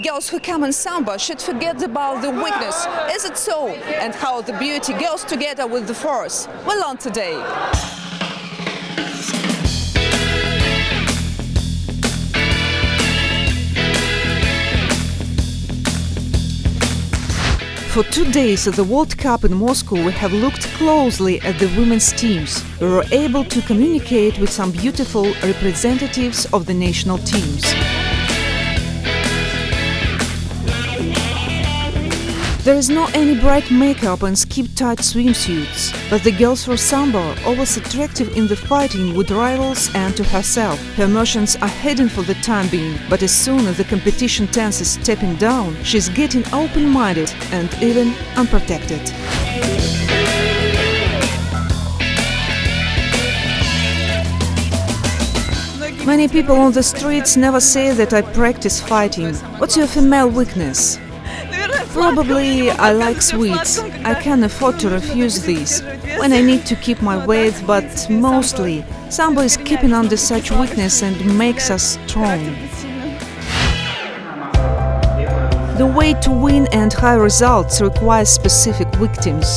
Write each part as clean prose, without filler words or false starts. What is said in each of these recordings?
girls who come in Sambo should forget about the weakness. Is it so? And how the beauty goes together with the force? We'll learn today. For 2 days at the World Cup in Moscow, we have looked closely at the women's teams. We were able to communicate with some beautiful representatives of the national teams. There is no any bright makeup and skip-tight swimsuits, but the girls for Sambo are always attractive in the fighting with rivals and to herself. Her emotions are hidden for the time being, but as soon as the competition tense is stepping down, she's getting open-minded and even unprotected. Many people on the streets never say that I practice fighting. What's your female weakness? Probably I like sweets. I can afford to refuse these when I need to keep my weight, but mostly Sambo is keeping under such weakness and makes us strong. The way to win and high results requires specific victims.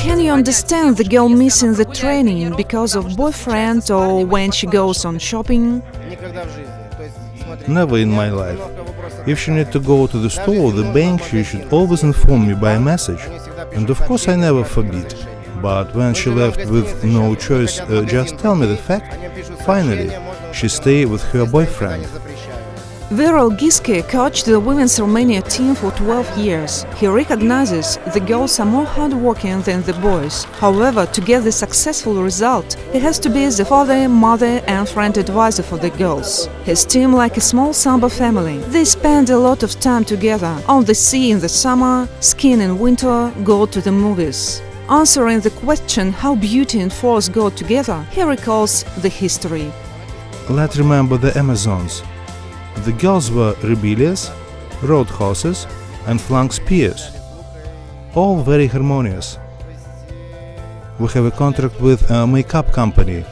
Can you understand the girl missing the training because of boyfriend or when she goes on shopping? Never in my life. If she need to go to the store or the bank, she should always inform me by a message. And of course I never forbid. But when she left with no choice, just tell me the fact. Finally, she stayed with her boyfriend. Viral Giske coached the women's Romania team for 12 years. He recognizes the girls are more hardworking than the boys. However, to get the successful result, he has to be the father, mother and friend advisor for the girls. His team like a small Sambo family. They spend a lot of time together, on the sea in the summer, skiing in winter, go to the movies. Answering the question how beauty and force go together, he recalls the history. Let's remember the Amazons. The girls were rebellious, rode horses and flung spears. All very harmonious. We have a contract with a makeup company.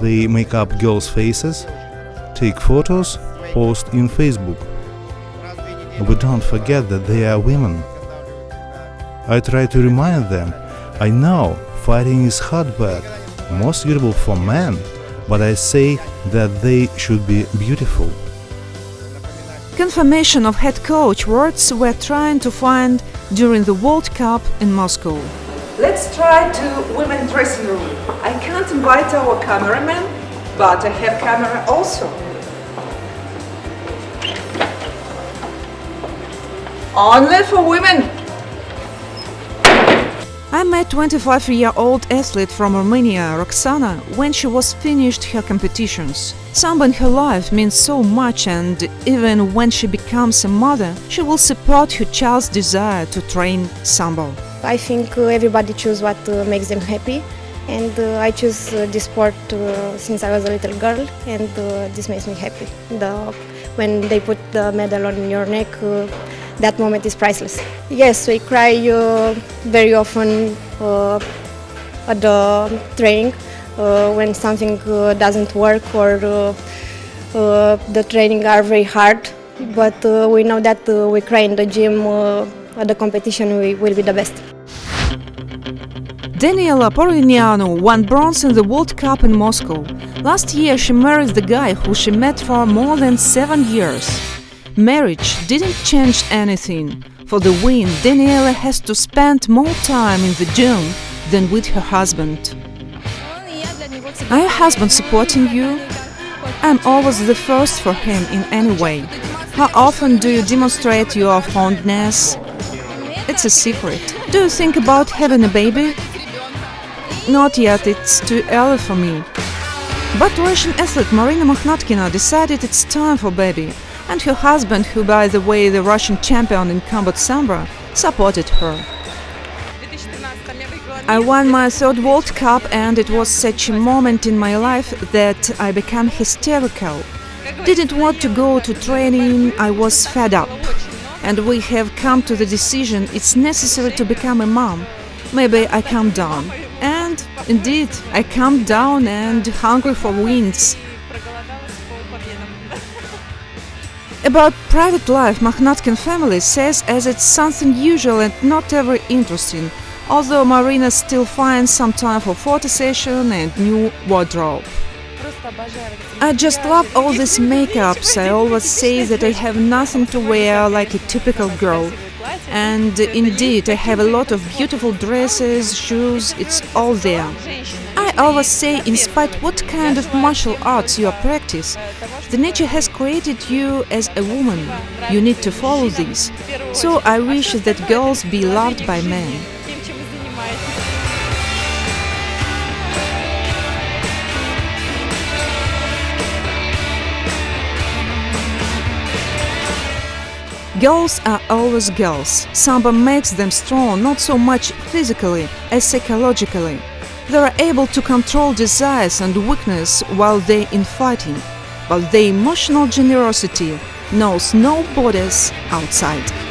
They make up girls' faces, take photos, post in Facebook. We don't forget that they are women. I try to remind them, I know fighting is hard work, most suitable for men, but I say that they should be beautiful. Confirmation of head coach words we're trying to find during the World Cup in Moscow. Let's try to women's dressing room. I can't invite our cameraman, but I have camera also. Only for women. I met 25-year-old athlete from Romania, Roxana, when she was finished her competitions. Sambo in her life means so much, and even when she becomes a mother, she will support her child's desire to train Sambo. I think everybody chooses what makes them happy, and I choose this sport since I was a little girl, and this makes me happy. When they put the medal on your neck, that moment is priceless. Yes, we cry very often at the training when something doesn't work or the training are very hard. But we know that we cry in the gym, at the competition we will be the best. Daniela Porignano won bronze in the World Cup in Moscow. Last year she married the guy who she met for more than 7 years. Marriage didn't change anything. For the win, Daniela has to spend more time in the gym than with her husband. Are your husband supporting you? I'm always the first for him in any way. How often do you demonstrate your fondness? It's a secret. Do you think about having a baby? Not yet, it's too early for me. But Russian athlete Marina Makhnatkina decided it's time for baby. And her husband, who by the way the Russian champion in combat Sambo, supported her. I won my third World Cup and it was such a moment in my life that I became hysterical. Didn't want to go to training, I was fed up. And we have come to the decision it's necessary to become a mom. Maybe I calmed down. And indeed, I calmed down and hungry for wins. About private life, Mahnatkin family says as it's something usual and not very interesting, although Marina still finds some time for photo session and new wardrobe. I just love all these makeups. I always say that I have nothing to wear like a typical girl. And indeed, I have a lot of beautiful dresses, shoes, it's all there. I always say, in spite what kind of martial arts you practice, the nature has created you as a woman. You need to follow this. So I wish that girls be loved by men. Girls are always girls. Sambo makes them strong not so much physically as psychologically. They are able to control desires and weakness while they're in fighting, but their emotional generosity knows no borders outside.